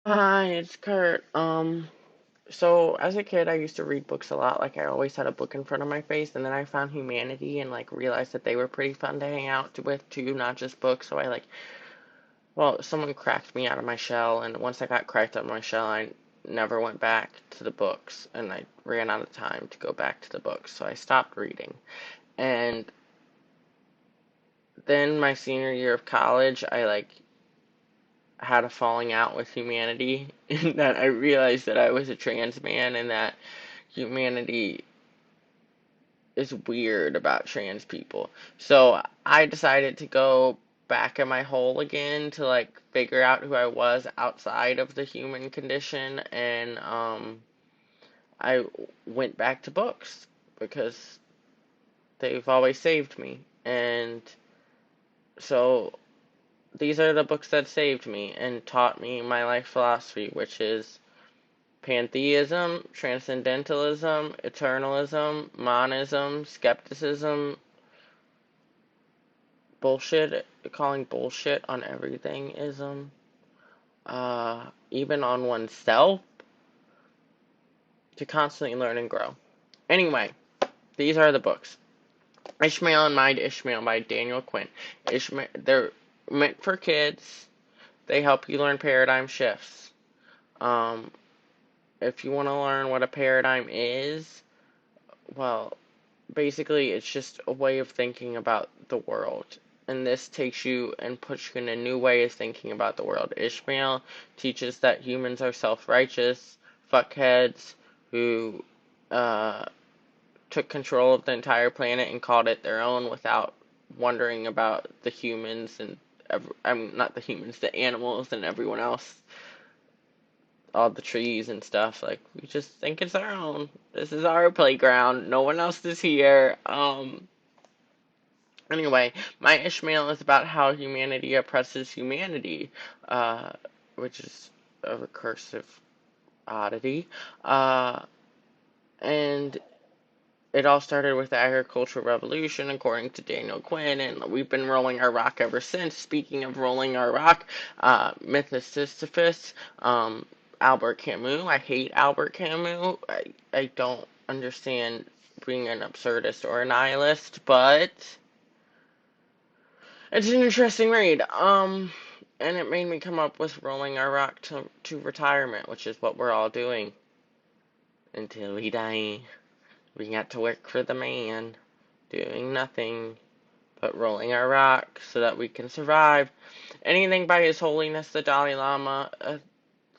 Hi, it's Kurt. So as a kid, I used to read books a lot. Like I always had a book in front of my face, and then I found humanity and like realized that they were pretty fun to hang out with too, not just books. So someone cracked me out of my shell, and once I got cracked out of my shell, I never went back to the books, and I ran out of time to go back to the books, so I stopped reading. And then my senior year of college, I had a falling out with humanity, in that I realized that I was a trans man and that humanity is weird about trans people. So I decided to go back in my hole again to figure out who I was outside of the human condition, and I went back to books because they've always saved me. And so these are the books that saved me and taught me my life philosophy, which is pantheism, transcendentalism, eternalism, monism, skepticism, bullshit, calling bullshit on everything ism, even on oneself, to constantly learn and grow. Anyway, these are the books. Ishmael and Mind Ishmael by Daniel Quinn. They're meant for kids. They help you learn paradigm shifts. Um, if you want to learn what a paradigm is, well, basically it's just a way of thinking about the world. And this takes you and puts you in a new way of thinking about the world. Ishmael teaches that humans are self-righteous fuckheads who uh, took control of the entire planet and called it their own without wondering about the humans and not the humans, the animals and everyone else, all the trees and stuff. Like, we just think it's our own. This is our playground. No one else is here. Anyway, my Ishmael is about how humanity oppresses humanity, uh, which is a recursive oddity. Uh, and it all started with the agricultural revolution, according to Daniel Quinn, and we've been rolling our rock ever since. Speaking of rolling our rock, Mythos Sisyphus, Albert Camus. I hate Albert Camus. I don't understand being an absurdist or a nihilist, but it's an interesting read. And it made me come up with rolling our rock to retirement, which is what we're all doing until we die. We got to work for the man, doing nothing but rolling our rock so that we can survive. Anything by His Holiness the Dalai Lama.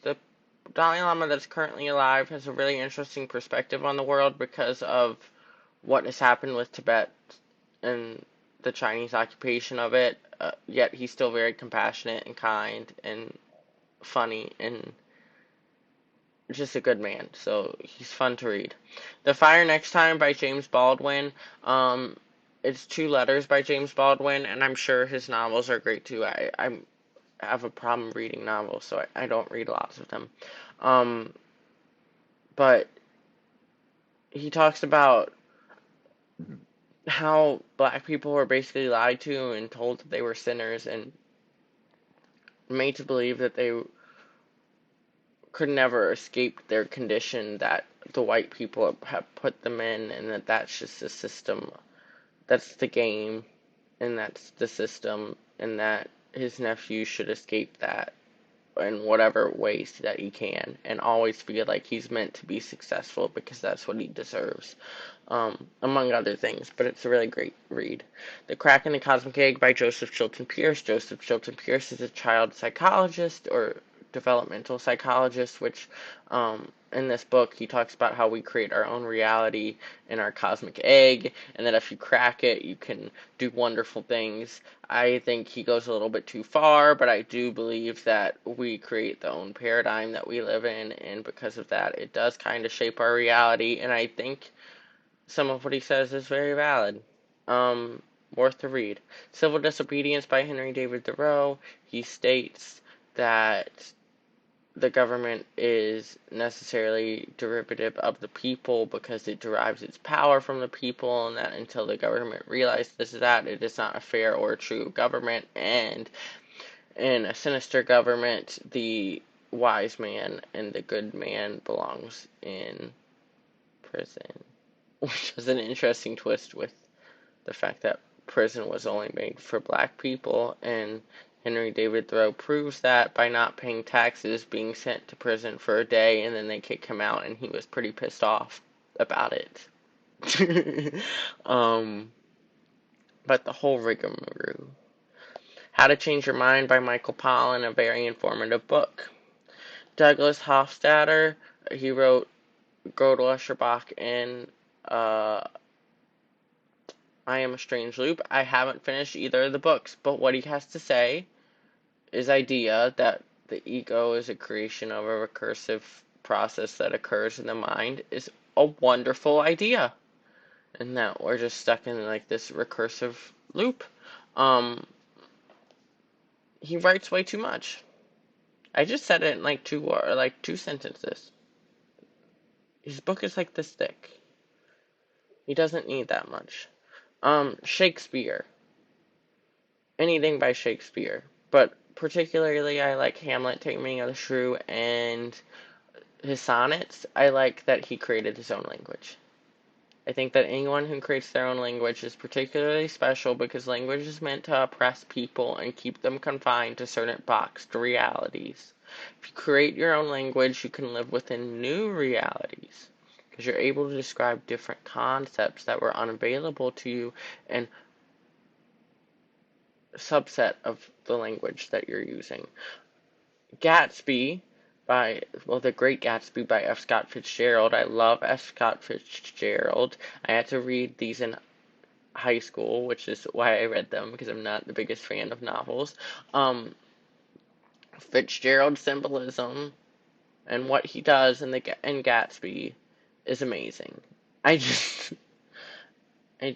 The Dalai Lama that's currently alive has a really interesting perspective on the world because of what has happened with Tibet and the Chinese occupation of it. Yet he's still very compassionate and kind and funny and just a good man. So he's fun to read. The Fire Next Time by James Baldwin. It's two letters by James Baldwin, and I'm sure his novels are great too. I have a problem reading novels, so I don't read lots of them. Um, but he talks about how black people were basically lied to and told that they were sinners and made to believe that they could never escape their condition that the white people have put them in, and that that's just the system, that's the game, and that's the system, and that his nephew should escape that in whatever ways that he can, and always feel like he's meant to be successful because that's what he deserves, among other things. But it's a really great read. The Crack in the Cosmic Egg by Joseph Chilton Pierce. Joseph Chilton Pierce is a child psychologist or developmental psychologist, which in this book he talks about how we create our own reality in our cosmic egg, and that if you crack it, you can do wonderful things. I think he goes a little bit too far, but I do believe that we create the own paradigm that we live in, and because of that, it does kind of shape our reality, and I think some of what he says is very valid. Um, Worth to read. Civil Disobedience by Henry David Thoreau. He states that the government is necessarily derivative of the people because it derives its power from the people, and that until the government realizes that, it is not a fair or true government, and in a sinister government, the wise man and the good man belongs in prison. Which is an interesting twist with the fact that prison was only made for black people, and Henry David Thoreau proves that by not paying taxes, being sent to prison for a day, and then they kick him out, and he was pretty pissed off about it. But the whole rigmarole. How to Change Your Mind by Michael Pollan, a very informative book. Douglas Hofstadter, he wrote Gödel, Escherbach, and I Am a Strange Loop. I haven't finished either of the books, but what he has to say, his idea that the ego is a creation of a recursive process that occurs in the mind, is a wonderful idea. And that we're just stuck in like this recursive loop. He writes way too much. I just said it in like two sentences. His book is like this thick. He doesn't need that much. Shakespeare. Anything by Shakespeare. But particularly I like Hamlet, Taming of the Shrew, and his sonnets. I like that he created his own language. I think that anyone who creates their own language is particularly special because language is meant to oppress people and keep them confined to certain boxed realities. If you create your own language, you can live within new realities because you're able to describe different concepts that were unavailable to you and a subset of the language that you're using. Gatsby The Great Gatsby by F. Scott Fitzgerald. I love F. Scott Fitzgerald. I had to read these in high school, which is why I read them, because I'm not the biggest fan of novels. Fitzgerald's symbolism and what he does in Gatsby is amazing. I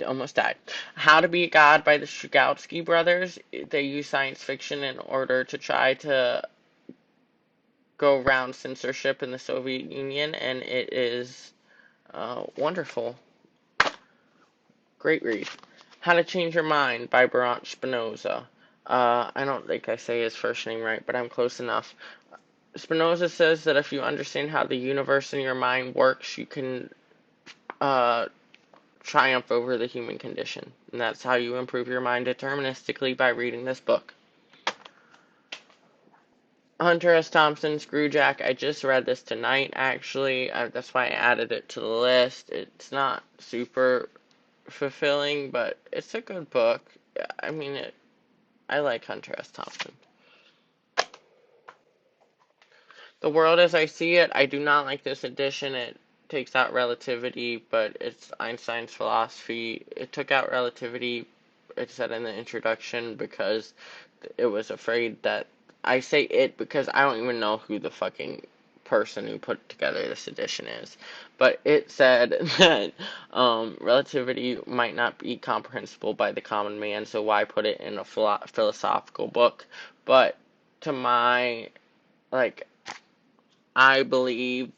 almost died. How to Be a God by the Strugatsky brothers. They use science fiction in order to try to go around censorship in the Soviet Union, and it is wonderful. Great read. How to Change Your Mind by Baruch Spinoza. I don't think I say his first name right, but I'm close enough. Spinoza says that if you understand how the universe in your mind works, you can triumph over the human condition. And that's how you improve your mind deterministically, by reading this book. Hunter S. Thompson, Screwjack. I just read this tonight, actually. That's why I added it to the list. It's not super fulfilling, but it's a good book. I mean, I like Hunter S. Thompson. The World as I See It. I do not like this edition. It takes out relativity, but it's Einstein's philosophy. It took out relativity, it said in the introduction, because it was afraid that I say it because I don't even know who the fucking person who put together this edition is. But it said that relativity might not be comprehensible by the common man, so why put it in a philosophical book? But to my, I believe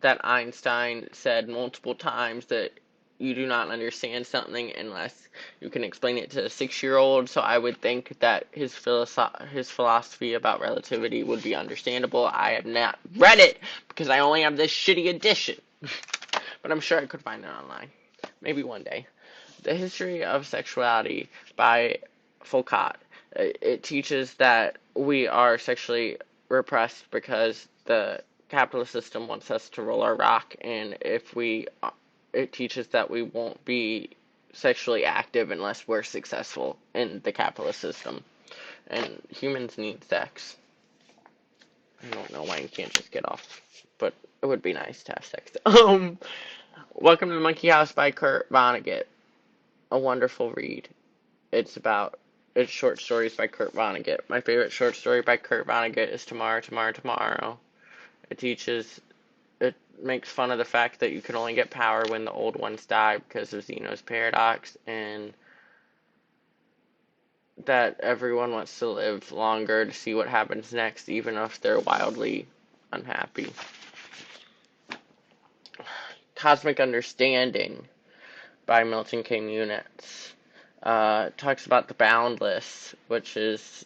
that Einstein said multiple times that you do not understand something unless you can explain it to a 6-year-old, so I would think that his philosophy about relativity would be understandable. I have not read it, because I only have this shitty edition. But I'm sure I could find it online. Maybe one day. The History of Sexuality by Foucault. It teaches that we are sexually repressed because the capitalist system wants us to roll our rock, and it teaches that we won't be sexually active unless we're successful in the capitalist system. And humans need sex. I don't know why you can't just get off, but it would be nice to have sex. Welcome to the Monkey House by Kurt Vonnegut. A wonderful read. It's short stories by Kurt Vonnegut. My favorite short story by Kurt Vonnegut is Tomorrow, Tomorrow, Tomorrow. It makes fun of the fact that you can only get power when the old ones die because of Zeno's paradox, and that everyone wants to live longer to see what happens next, even if they're wildly unhappy. Cosmic Understanding by Milton K. Munitz. Talks about the boundless, which is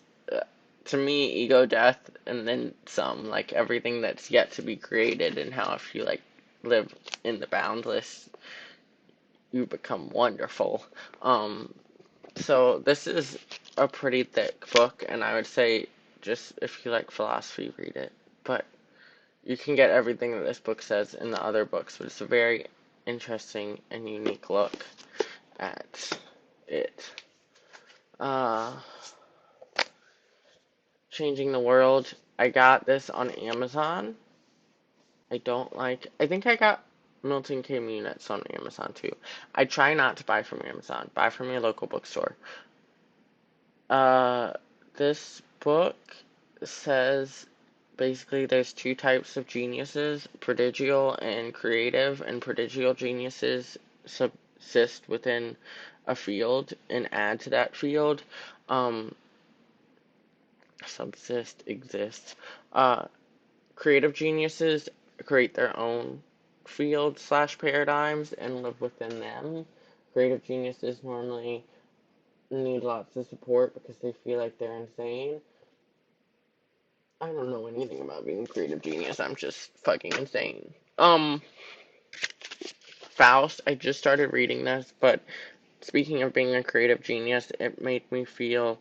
to me, ego, death, and then some, like everything that's yet to be created, and how if you like live in the boundless, you become wonderful. Um, so this is a pretty thick book, and I would say just if you like philosophy, read it. But you can get everything that this book says in the other books, but it's a very interesting and unique look at it. Uh, Changing the World. I got this on Amazon. I think I got Milton K. Munitz on Amazon too. I try not to buy from Amazon. Buy from your local bookstore. Uh, this book says basically there's two types of geniuses, prodigal and creative, and prodigal geniuses subsist within a field and add to that field. Um, exist. Uh, Creative geniuses create their own field slash paradigms and live within them. Creative geniuses normally need lots of support because they feel like they're insane. I don't know anything about being a creative genius. I'm just fucking insane. Faust, I just started reading this, but speaking of being a creative genius, it made me feel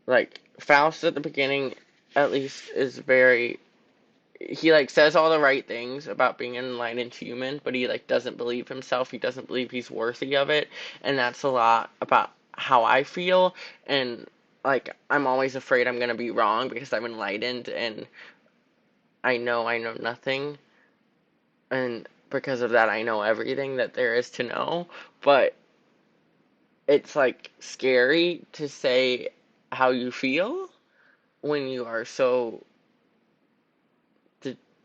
like Faust at the beginning, at least, is very. He like says all the right things about being an enlightened human, but he like doesn't believe himself. He doesn't believe he's worthy of it, and that's a lot about how I feel. And like I'm always afraid I'm gonna be wrong because I'm enlightened and I know nothing, and because of that I know everything that there is to know. But it's like scary to say how you feel when you are so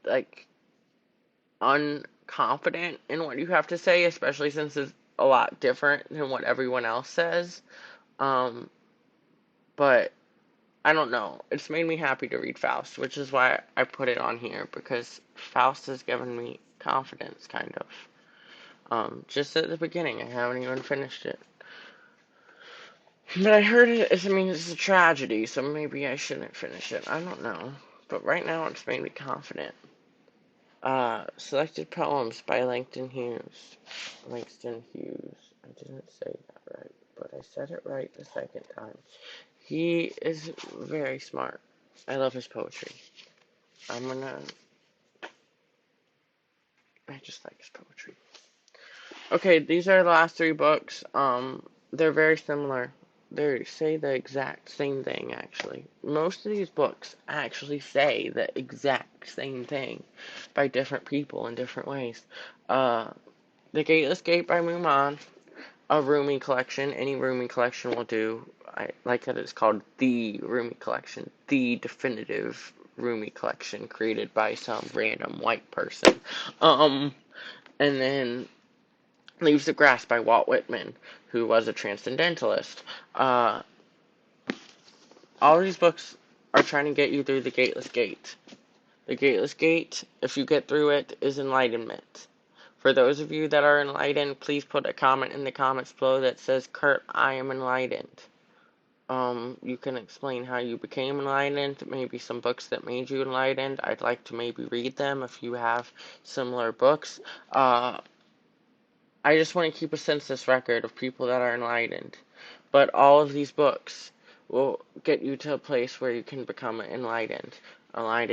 like unconfident in what you have to say, especially since it's a lot different than what everyone else says. Um, but I don't know. It's made me happy to read Faust, which is why I put it on here, because Faust has given me confidence, kind of. Just at the beginning, I haven't even finished it. But I heard it's a tragedy, so maybe I shouldn't finish it. I don't know. But right now, it's made me confident. Selected poems by Langston Hughes. Langston Hughes. I didn't say that right, but I said it right the second time. He is very smart. I love his poetry. I'm gonna. I just like his poetry. Okay, these are the last three books. They're very similar. They say the exact same thing, actually. Most of these books actually say the exact same thing by different people in different ways. Uh, The Gateless Gate by Mooman, a Rumi collection. Any Rumi collection will do. I like that it's called the Rumi collection, the definitive Rumi collection created by some random white person. And then Leaves of Grass by Walt Whitman, who was a transcendentalist. Uh, all these books are trying to get you through the Gateless Gate. The Gateless Gate, if you get through it, is enlightenment. For those of you that are enlightened, please put a comment in the comments below that says, Kurdt, I am enlightened. You can explain how you became enlightened, maybe some books that made you enlightened. I'd like to maybe read them if you have similar books. I just want to keep a census record of people that are enlightened. But all of these books will get you to a place where you can become an enlightened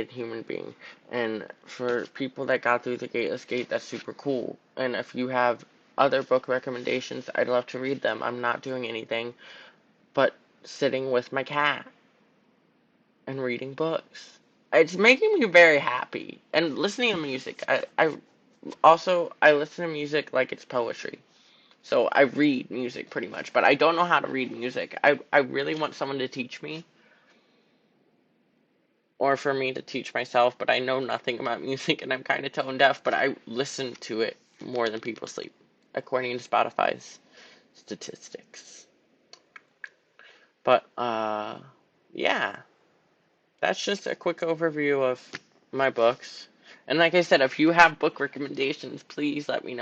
human being. And for people that got through the Gateless Gate, that's super cool. And if you have other book recommendations, I'd love to read them. I'm not doing anything but sitting with my cat and reading books. It's making me very happy. And listening to music. I listen to music like it's poetry. So I read music pretty much, but I don't know how to read music. I really want someone to teach me, or for me to teach myself, but I know nothing about music and I'm kind of tone deaf, but I listen to it more than people sleep, according to Spotify's statistics. But, yeah, that's just a quick overview of my books. And like I said, if you have book recommendations, please let me know.